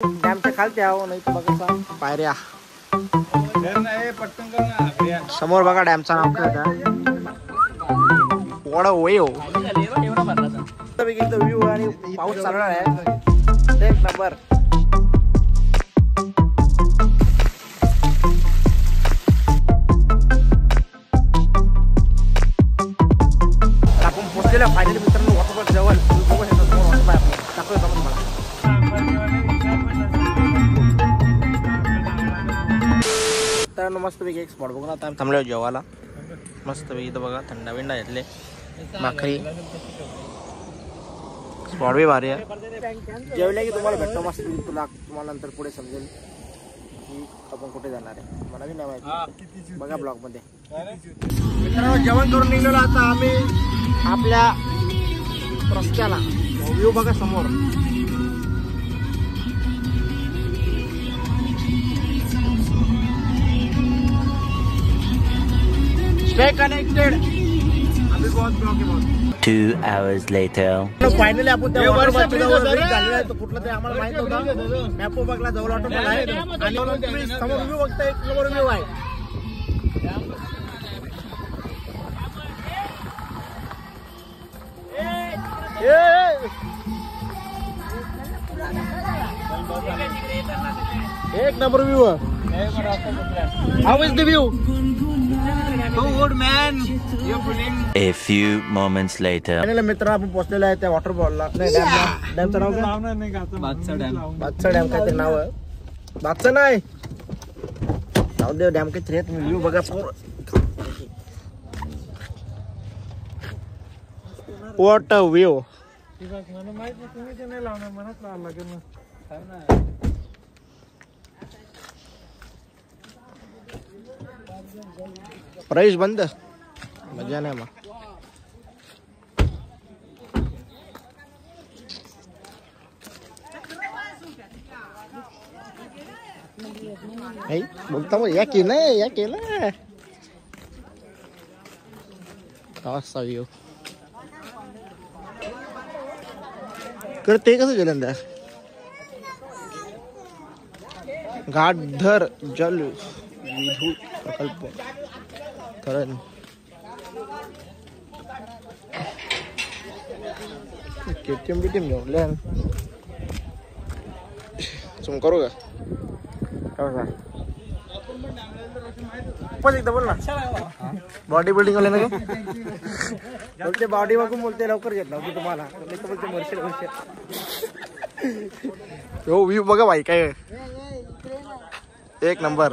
डॅमच्या खालती आहो, नाही तर बघा पायऱ्या समोर बघा डॅमचा नाव काय वडा वेव व्ह्यू आणि पाऊस चालू आहे एक नंबर. आपण पोहोचलेल्या फायनली मित्रांनो वॉटरपार्क जवळ मित्रांनो मस्तपैकी एक स्पॉट बघू ना. आता थांबलो जेवायला मस्तपैकी इथं बघा थंडा बिंडा घेतले भाकरी स्पॉट बी भारी आहे. जेवल्या की तुम्हाला भेटतो मस्त तुम्हाला नंतर पुढे समजेल की आपण कुठे जाणार आहे. मला बी नाही माहिती बघा ब्लॉग मध्ये. मित्रांनो जेवण करून निघलेलो आता आम्ही आपल्या रस्त्याला. व्ह्यू बघा समोर Stay connected. अभी बहुत ब्लॉक है बहुत. 2 hours later. फायनली आपण त्या वॉटरपार्कच्या जवळ झालेला आहे. तो कुठला ते आम्हाला माहित होतं. मॅपो बघला जवळ वॉटरपार्क आहे आणि समोर व्ह्यू बघता एक समोर व्ह्यू आहे. एक नंबर व्ह्यू आहे. How is the view? So good man. A few moments later. Finally मित्र आपण पोहोचलेलो आहे त्या वॉटरफॉलला. नाही डॅमचं नाव काय? बादशाह डॅम. बादशाह डॅम काहीतरी नाव आहे. बादशाह नाही नाव देव डॅम काहीतरी आहे. तुम्ही व्ह्यू बघा समोर. What a view. मला माहित नाही तुम्ही ते नाही लावणार मनात लावायला लागेल ना. प्राइस बंद मजा नाही मग. बोलता मग या केलं या केलं असा व्ह्यू ते कसं जलंधर घाटधर जल विद्युत प्रकल्प करण केटीएम बीटीएम घेऊन तुम करू का पण एकदा बोल ना. बॉडी बिल्डिंग वाले ना बोलते बॉडी बघून बोलते लवकर घेतला होती तुम्हाला बोलते मर्शल हो व्ह्यू बघा भाई काय एक नंबर.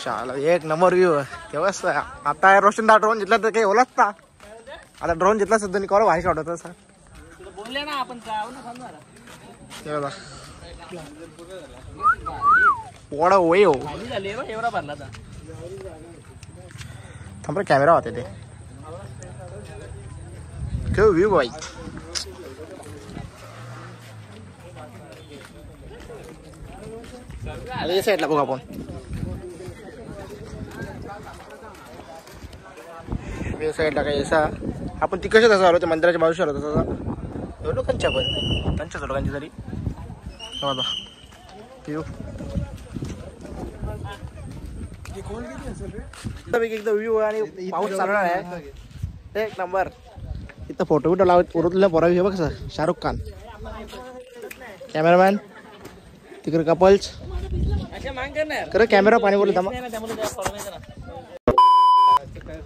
शाला एक नंबर व्ह्यू तेव्हा आता रोशन दा ड्रोन घेतला तर काही ओलाच ना. आता ड्रोन घेतला सुद्धा मी कॉल भारी शॉट होता सर बोलले ना आपण वडा वेव थांब कॅमेरा होते ते व्ह्यू भाई. या साईडला बघू आपण. साईडला काही असा आपण ती कशात असा आलो त्या मंदिराच्या बाजूला आलो तसा लोकांच्या पण त्यांच्याच लोकांची तरी एकदा व्ह्यू आणि पाऊस चालणार आहे एक नंबर. इथं फोटो बिटो लावत उरतलेला पोरा बघ सर शाहरुख खान कॅमेरामॅन तिकडे कपल्स खरं कॅमेरा पाणी बोलत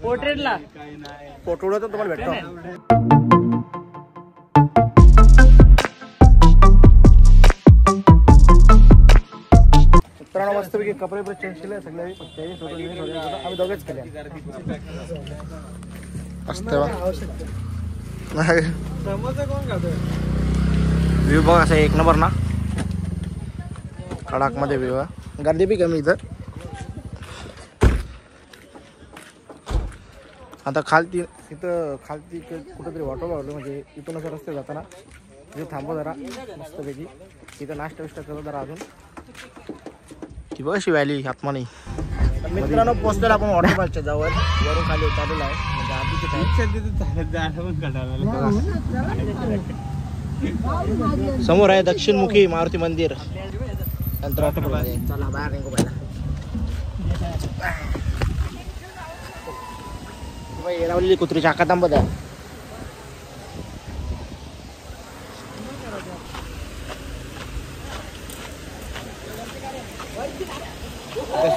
पोर्ट्रेटला फोटो तर तुम्हाला भेटतो. मित्रांनो मस्तपैकी कपडे पण चेंज केले सगळे आम्ही दोघेच केले असते व्ह्यू बघ असं एक नंबर ना कडाक मध्ये व्ह्यू आहे. गर्दी बी कमी इथं. आता खालती इथं खालती कुठेतरी वॉटर लावलं म्हणजे इथून असं रस्ते जाताना तिथे थांबव जरा मस्तपैकी इथं नाश्ता विष्टा करतो जरा अजून ती बघ अशी व्हॅली आत्मा नाही. मित्रांनो पोहोचलेला आपण वॉटरपार्कच्या जवळ वरून खाली उतरलेला आहे म्हणजे आधी तिकीट आहे. समोर आहे दक्षिणमुखी मारुती मंदिर. नंतर ऑटो मध्ये चला बाहेर निघू पहिला. लावलेली कुत्रीच्या आकातांबद्दल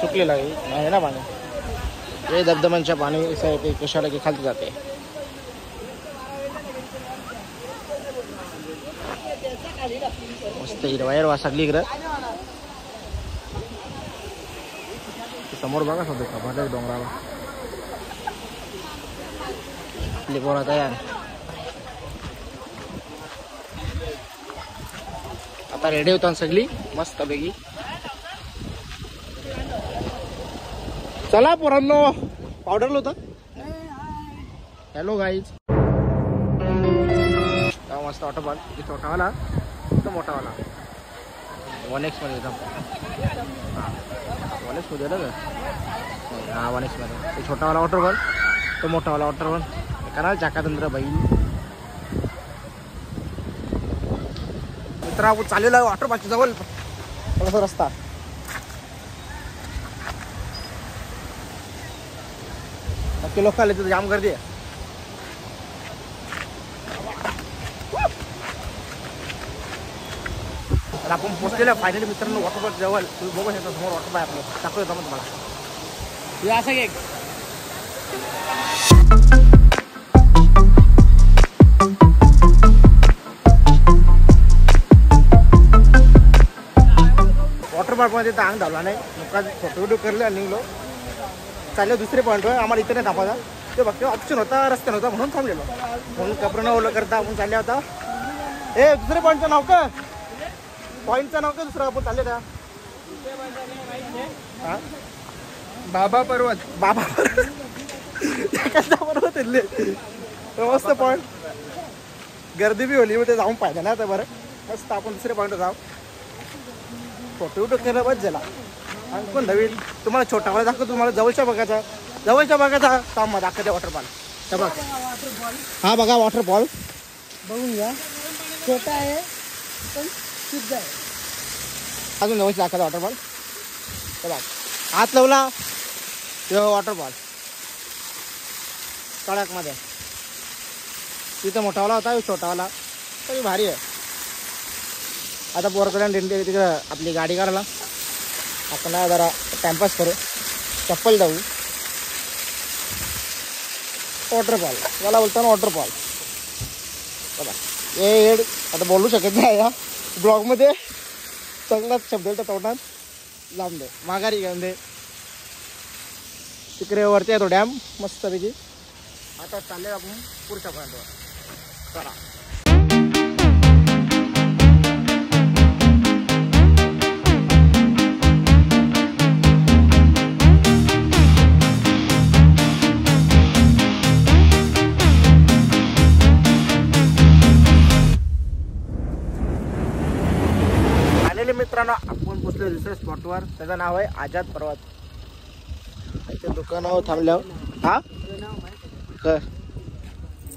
सुकलेलं आहे ना पाणी. हे धबधब्यांच्या पाणी कशाला की खाली जाते. मस्त हिरवा सगळी इकडं. समोर बघा सध्या डोंगराला पोरा तयार. आता रेडी होता सगळी मस्त पैकी. चला पोरांनो पावडरला होता. Hello guys. मस्त ऑटो पाल छोटावाला तो मोठावाला 1x मध्ये एकदम 1x मध्ये ना. हा 1x मध्ये तो छोटावाला ऑटो पाल तो मोठावाला ऑटो पाल करा चाकातंत्र बैल. मित्र आपण चाललेला आहे वॉटर पार्कच्या जवळ. थोडासा रस्ता नक्की लोक आले तर जाम गर्दी आहे. तर आपण पोहोचलेलं फायनली मित्रांनो वॉटर पार्क जवळ. तुम्ही बघू शकता समोर वॉटर पार्क आपलं दाखवतो मग तुम्हाला. हे असं घे. वॉटर पार्क मध्ये तर अंग धावला नाही. लोकांनी फोटो व्हिडिओ करले आणि निघलो. चालले दुसरे पॉईंट आहे. आम्हाला इथे नाही थांबायचा. ते बघते ऑप्शन होता रस्त्यानं होता म्हणून थांबलेलो. म्हणून कपडे ओलं करता आपण चालले होता. ए दुसरे पॉईंटचं नाव का पॉईंटचं नाव का दुसरं आपण चालले का बाबा पर्वत. बाबा पर्वत मस्त पॉईंट. गर्दी बी होली मग ते जाऊन पाहिजे ना. तर बरं मस्त आपण दुसरे पॉईंट जाऊ. फोटो विटो केलं बस झाला. आणि कोण नवीन तुम्हाला छोटावाला दाखवतो. तुम्हाला जवळच्या बघायचा काम दाखवते वॉटरफॉल. हे बघ हा बघा वॉटरफॉल बघून घ्या. छोटा आहे पण शुद्ध आहे. अजून जवळच्या दाखवता वॉटरफॉल. हे बघ हात लावला तेव्हा वॉटरफॉल कडकमध्ये. तिथं मोठावाला होता छोटावाला तरी भारी आहे. आता पोरकडे तिकडं आपली गाडी काढायला आपण जरा टाइमपास करू. चप्पल जाऊ. वॉटरफॉल याला बोलतो ना वॉटरफॉल. बघा हे आता बोलू शकत नाही या ब्लॉगमध्ये. चांगलाच शब्द तर तोंडात लावून दे. माघारी घेऊन दे. तिकडे वरती आहे तो डॅम मस्तपैकी. आता चालले आपण पुढच्या पॉईंटवर. चला मित्रांनो आपण पोचलो दुसऱ्या स्पॉटवर. त्याचं नाव आहे आझाद पर्वत. इथे दुकानावर थांबल्यावर हा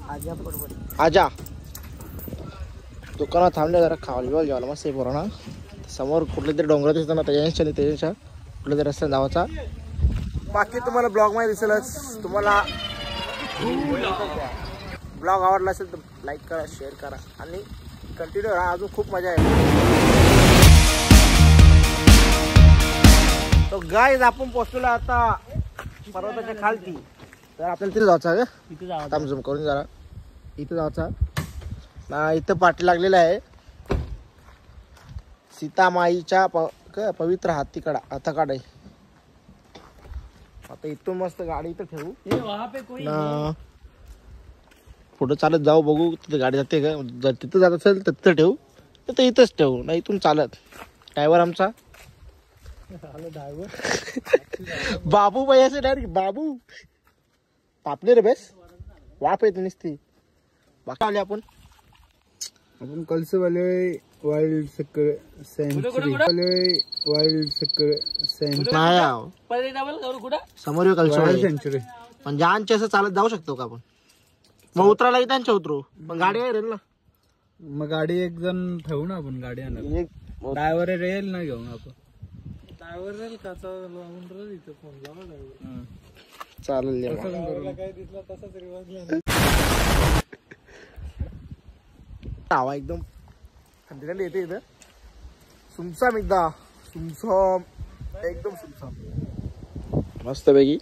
आझाद पर्वत आजा दुकानावर थांबल्या जरा खावायला जेवायला मस्त आहे. ना समोर कुठले तरी डोंगर दिसतं ना त्याच्या कुठल्या तरी रस्त्याने जावाचा. बाकी तुम्हाला ब्लॉग मध्ये दिसेलच. तुम्हाला ब्लॉग आवडला असेल तर लाईक करा शेअर करा आणि कंटिन्यू राहा. अजून खूप मजा आहे. तो गाईज आपण पोहोचलो आता पर्वताच्या खालती. तर आपल्याला तिथे जायचं का आता झूम करून जरा इथे जायचं ना. इथं पाठी लागलेला आहे सीतामाईच्या पवित्र हातकाड आहे. आता इथून मस्त गाडी इथं ठेवू ना. पुढे चालत जाऊ बघू तिथे गाडी जाते का. जर तिथं जात असेल तर तिथं ठेवू तर इथंच ठेवू ना. इथून चालत ड्रायव्हर आमचा बाबू भाई असे डायरेक्ट बाबू तापले रे बेस वाप येते नुसती. बाकी आले आपण कलसवाले वाईल्ड सेंचुरी समोर कलसवाले सेंचुरी. पण जहानचे असं चालत जाऊ शकतो का आपण. मग उतरायला की त्यांच्या उतरू, पण गाडी आहे रेल ना. मग गाडी एक जण ठेवू ना आपण, गाडी आणा ड्रायव्हर रेल ना घेऊन आपण. ड्रायव्हर रेल काचा लावून राहील इथं फोन लावा ड्रायव्हर. चालेल. काय दिसला तसाच रिवाज हवा एकदम थंडी थंडी येते इथं. सुमसाम एकदा सुमसाम एकदम सुमसाम मस्त पैकी.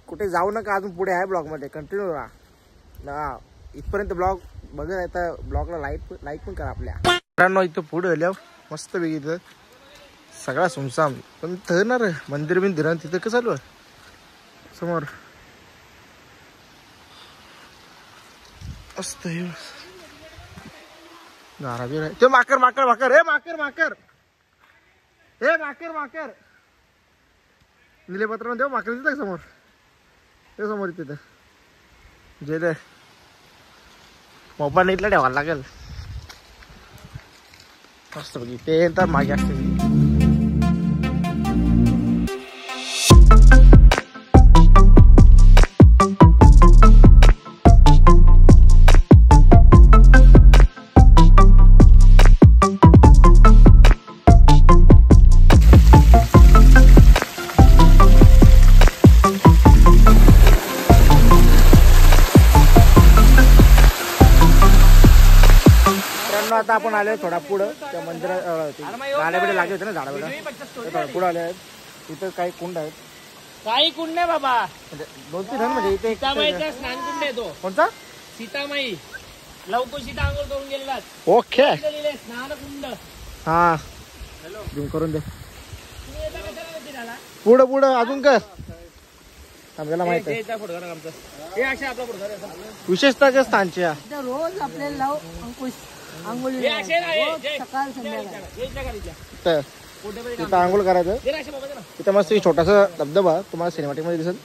कुठे जाऊ नका, अजून पुढे आहे ब्लॉग मध्ये, कंटिन्यू राहा. इथपर्यंत ब्लॉग बघत आहे तर ब्लॉगला लाईक पण करा आपल्या मित्रांनो. इथं पुढे आल्यावर मस्त पैकी इथं सगळा सुमसाम, पण ठरणार मंदिर बिंदिर तिथं कसं चालू आहे समोर मस्त गाराबीर आहे. ते माकर माकर माकर हे माकर माकर हे माकर माकर निलेपत्र देव माकर तिथं समोर, ते समोर तिथं जे ते मोबाईल इथला ठेवायला लागेल मस्त बघी. ते तर मागे असते. आता आपण आलोय थोडा पुढं त्या मंदिरात, गाड्याबिड्या लागले होते ना झाडाबिडा, पुढे आले आहेत. तिथं काही कुंड आहेत. काही कुंड नाही बाबा, म्हणजे 2-3 म्हणजे इथे सीतामाईचा स्नान कुंड आहे तो. कोणता? सीतामाई लवकर सीता आंघोळ करून गेलेला. ओके स्नान कुंड. हा झूम करून दे. पुढं पुढं अजून काय आपल्याला माहित आहे. विशेषतः काय स्थानची रोज आपल्याला आंघोळी सकाळ संध्याकाळ तिथं आंघोळ करायचं. तिथं मस्त छोटासा धबधबा तुम्हाला सिनेमॅटिक मध्ये दिसेल.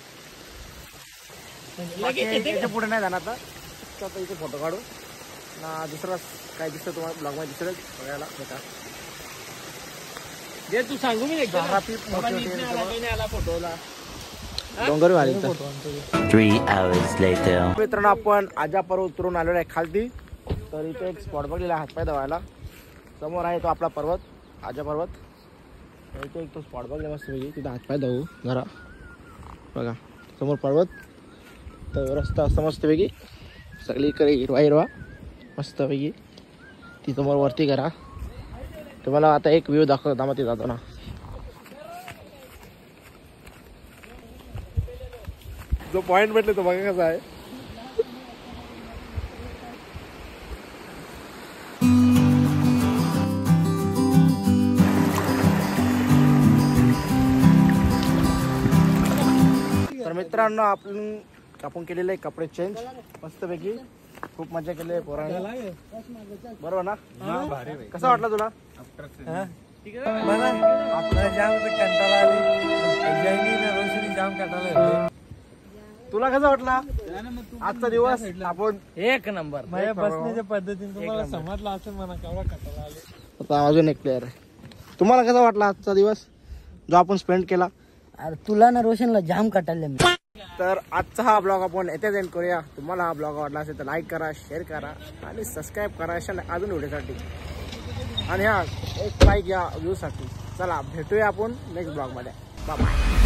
पुढे नाही जाणार आता इथे फोटो काढू ना. दुसरा काय दिसतं तुम्हाला ब्लॉग मध्ये दिसेल बघायला भेटा. तू सांगू मी फोटोला डोंगर वाली. 3 hours later. मित्रांनो आपण आजापर उतरून आलेलो आहे खालती. तर इथे एक स्पॉट बघलेला आहे हातपाय धुवायला. समोर आहे तो आपला पर्वत आजा पर्वत. इथे एक तो स्पॉट बघले मस्त पैकी, तिथे हातपाय धुवू जरा. बघा समोर पर्वत, तर रस्ता असता मस्तपैकी सगळीकडे हिरवा हिरवा मस्तपैकी. ती समोर वरती करा. तुम्हाला आता एक व्ह्यू दाखवतो मग ते जातो ना. जो पॉइंट भेटले तो बघा कसा आहे. तर मित्रांनो आपण केलेले कपडे चेंज मस्तपैकी. खूप मजा केली पोरांनी, बरोबर ना? कसा वाटला तुला? तुला कसा वाटला आजचा दिवस? आपण एक नंबर माझ्या बसण्याच्या पद्धतीने तुम्हाला समजलं असेल म्हणा केवढा कटाळा आले. आता अजून एक प्लेअर आहे. तुम्हाला कसा वाटला आजचा दिवस जो आपण स्पेंड केला? अरे तुला ना रोशनला जाम कटाळले मी. तर आजचा हा ब्लॉग आपण येथे एंड करूया. तुम्हाला हा ब्लॉग आवडला असेल तर लाईक करा, शेअर करा आणि सबस्क्राईब करा अशा अजून व्हिडिओसाठी. आणि हा एक लाईक या व्ह्यूसाठी. चला भेटूया आपण नेक्स्ट ब्लॉग मध्ये. Bye bye.